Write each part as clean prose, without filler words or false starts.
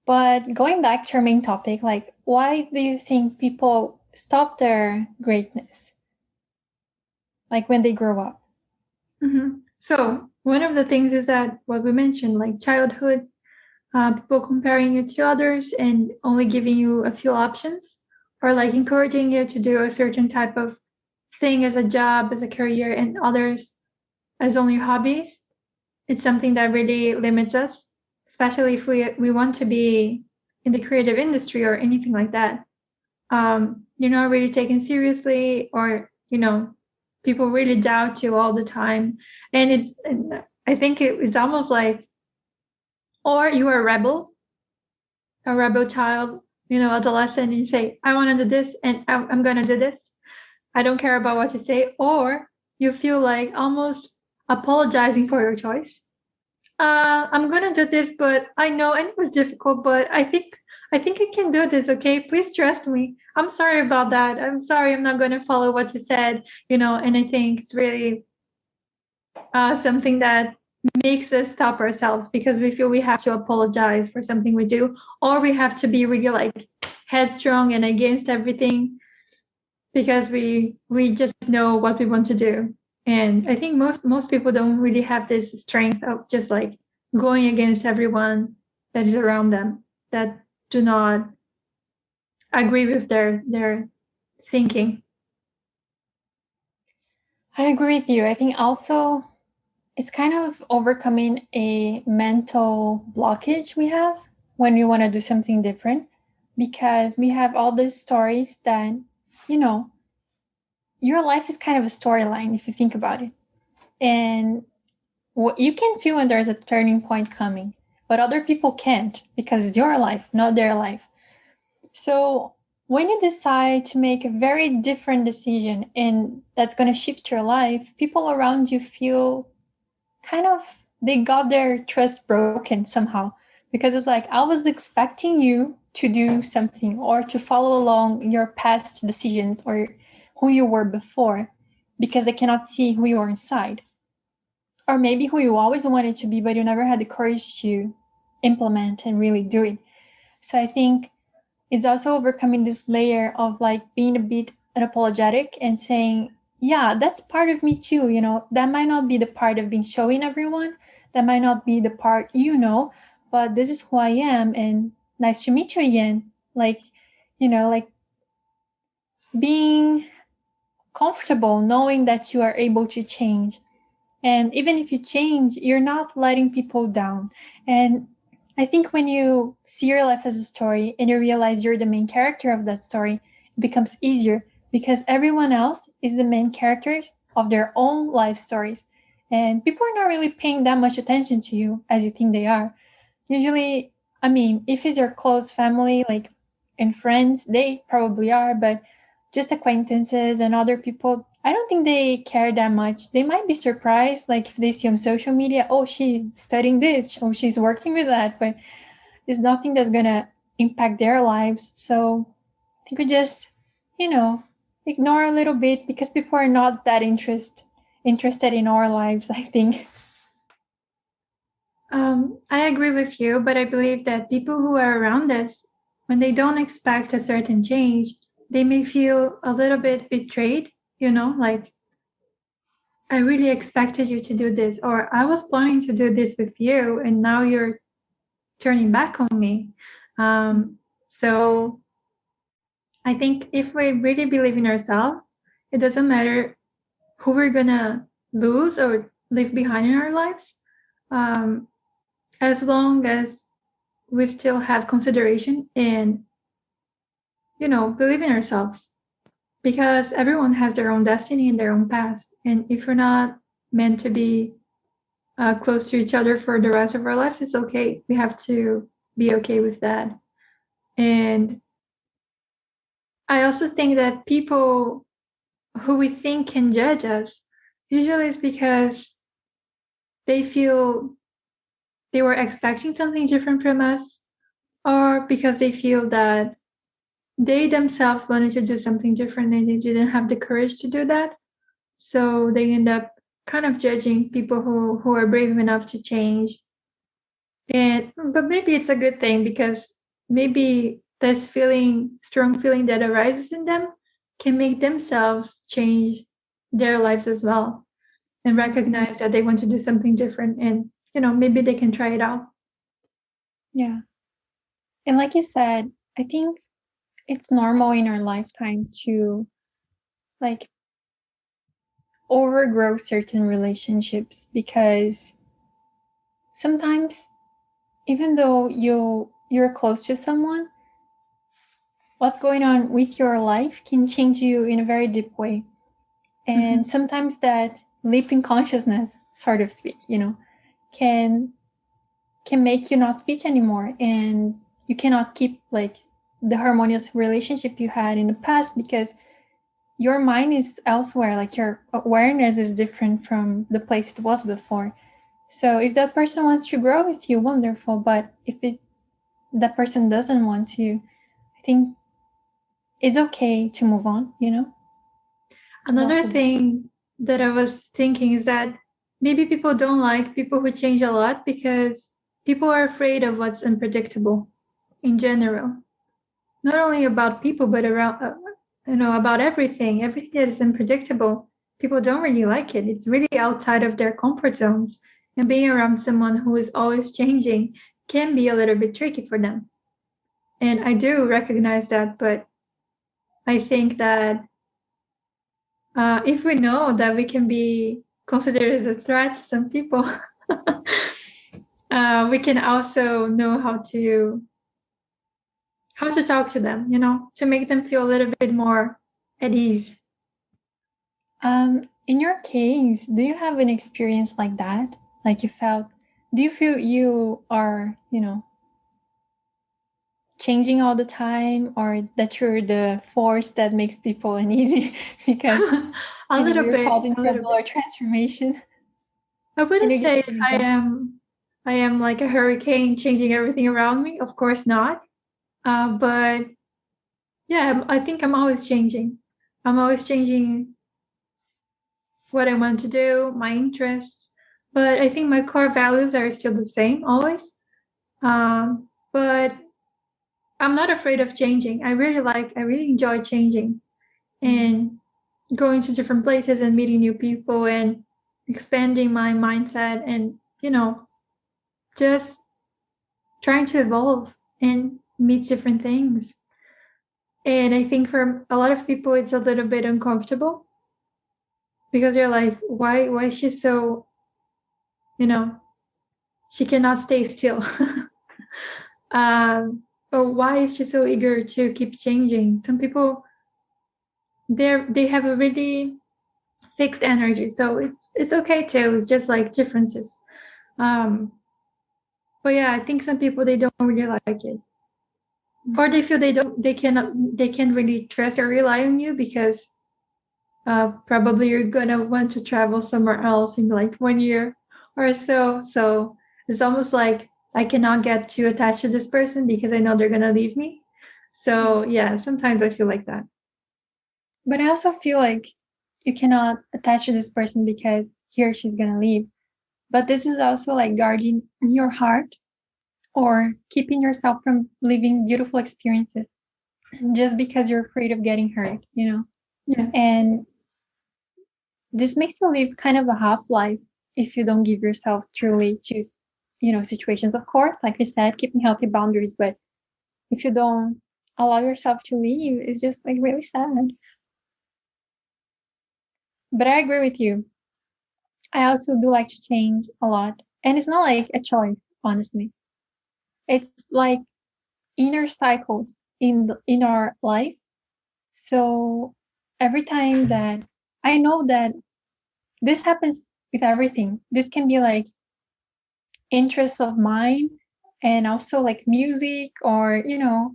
But going back to our main topic, like, why do you think people stop their greatness? Like when they grow up? So one of the things is that what we mentioned, like childhood, people comparing you to others and only giving you a few options, or like encouraging you to do a certain type of thing as a job, as a career, and others as only hobbies. It's something that really limits us, especially if we want to be in the creative industry or anything like that. You're not really taken seriously, or people really doubt you all the time, and I think it's almost like, or you are a rebel child, adolescent, and you say, I want to do this, and I'm gonna do this. I don't care about what you say, or you feel like almost apologizing for your choice. I'm gonna do this, but I know, and it was difficult, but I think I can do this. Okay, please trust me. I'm sorry about that. I'm sorry. I'm not gonna follow what you said. And I think it's really something that makes us stop ourselves because we feel we have to apologize for something we do, or we have to be really like headstrong and against everything because we just know what we want to do. And I think most people don't really have this strength of just like going against everyone that is around them that do not agree with their thinking. I agree with you. I think also it's kind of overcoming a mental blockage we have when we want to do something different, because we have all these stories that, you know, your life is kind of a storyline if you think about it. And what you can feel when there's a turning point coming, but other people can't because it's your life, not their life. So when you decide to make a very different decision and that's going to shift your life, people around you feel kind of, they got their trust broken somehow, because it's like, I was expecting you to do something or to follow along your past decisions or who you were before, because they cannot see who you are inside, or maybe who you always wanted to be but you never had the courage to implement and really do it. So I think it's also overcoming this layer of like being a bit unapologetic and saying, yeah, that's part of me too. That might not be the part I've been showing everyone. That might not be the part, but this is who I am. And nice to meet you again. Like being comfortable knowing that you are able to change. And even if you change, you're not letting people down. And I think when you see your life as a story and you realize you're the main character of that story, it becomes easier because everyone else is the main characters of their own life stories. And people are not really paying that much attention to you as you think they are. Usually, I mean, if it's your close family, like and friends, they probably are, but just acquaintances and other people, I don't think they care that much. They might be surprised, like if they see on social media, oh, she's studying this, oh, she's working with that, but it's nothing that's gonna impact their lives. So I think we just, you know, ignore a little bit because people are not that interested in our lives, I think. I agree with you, but I believe that people who are around us, when they don't expect a certain change, they may feel a little bit betrayed, like, I really expected you to do this, or I was planning to do this with you, and now you're turning back on me. So I think if we really believe in ourselves, it doesn't matter who we're gonna lose or leave behind in our lives, um, as long as we still have consideration and believe in ourselves, because everyone has their own destiny and their own path, and if we're not meant to be close to each other for the rest of our lives, it's okay. We have to be okay with that. And I also think that people who we think can judge us usually is because they feel they were expecting something different from us, or because they feel that they themselves wanted to do something different and they didn't have the courage to do that. So they end up kind of judging people who are brave enough to change. But maybe it's a good thing, because maybe this strong feeling that arises in them can make themselves change their lives as well, and recognize that they want to do something different, and maybe they can try it out. Yeah. And like you said, I think it's normal in our lifetime to like overgrow certain relationships, because sometimes even though you're close to someone, what's going on with your life can change you in a very deep way. And sometimes that leap in consciousness, sort of speak, can make you not fit anymore, and you cannot keep like the harmonious relationship you had in the past, because your mind is elsewhere, like your awareness is different from the place it was before. So if that person wants to grow with you, wonderful. But if that person doesn't want to, I think it's okay to move on. Another thing that I was thinking is that maybe people don't like people who change a lot, because people are afraid of what's unpredictable in general. Not only about people, but around, about everything. Everything that is unpredictable, people don't really like it. It's really outside of their comfort zones. And being around someone who is always changing can be a little bit tricky for them. And I do recognize that, but I think that if we know that we can be considered as a threat to some people, we can also know how to talk to them, to make them feel a little bit more at ease. In your case, do you have an experience like that? Like do you feel you are, changing all the time, or that you're the force that makes people uneasy because a little you're bit, causing trouble or transformation? I wouldn't say I am like a hurricane changing everything around me. Of course not. But yeah, I think I'm always changing. I'm always changing what I want to do, my interests. But I think my core values are still the same always. But I'm not afraid of changing. I really enjoy changing and going to different places and meeting new people and expanding my mindset, and, just trying to evolve and meet different things. And I think for a lot of people, it's a little bit uncomfortable, because you're like, why is she so, she cannot stay still. Or why is she so eager to keep changing? Some people, they have a really fixed energy, so it's okay too. It's just like differences. But yeah, I think some people, they don't really like it, or they feel they can't really trust or rely on you, because probably you're gonna want to travel somewhere else in like 1 year or so. So it's almost like I cannot get too attached to this person, because I know they're gonna leave me. So yeah, sometimes I feel like that. But I also feel like you cannot attach to this person because he or she's gonna leave. But this is also like guarding your heart, or keeping yourself from living beautiful experiences just because you're afraid of getting hurt, Yeah. And this makes you live kind of a half life if you don't give yourself truly to, situations. Of course, like I said, keeping healthy boundaries, but if you don't allow yourself to leave, it's just like really sad. But I agree with you. I also do like to change a lot. And it's not like a choice, honestly. It's like inner cycles in our life. So every time that I know that this happens with everything, this can be like interests of mine, and also like music or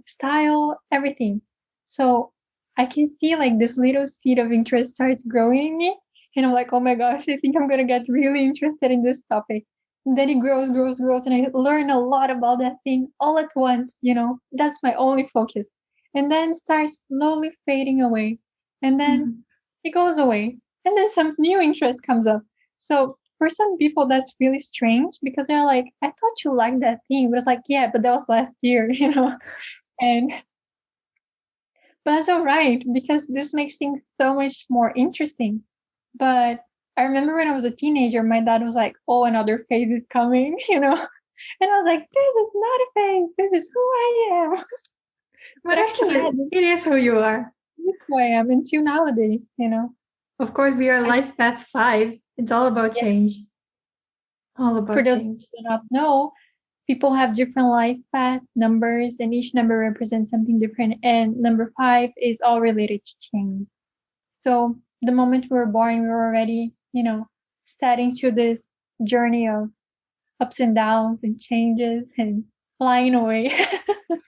style, everything. So I can see like this little seed of interest starts growing in me, and I'm like, oh my gosh, I think I'm gonna get really interested in this topic. And then it grows, and I learn a lot about that thing all at once. That's my only focus, and then starts slowly fading away, and then it goes away, and then some new interest comes up. So for some people that's really strange because they're like, I thought you liked that thing, but it's like, yeah, but that was last year, and but that's all right because this makes things so much more interesting. But I remember when I was a teenager, my dad was like, oh, another phase is coming, and I was like, this is not a phase, this is who I am. But But actually, yeah, actually, it is who you are. this is who I am until nowadays. Of course, we are I, life path 5. It's all about yeah, change. All for about those change. who do not know, people have different life path numbers, and each number represents something different. And number 5 is all related to change. So the moment we were born, we were already, starting to this journey of ups and downs and changes and flying away.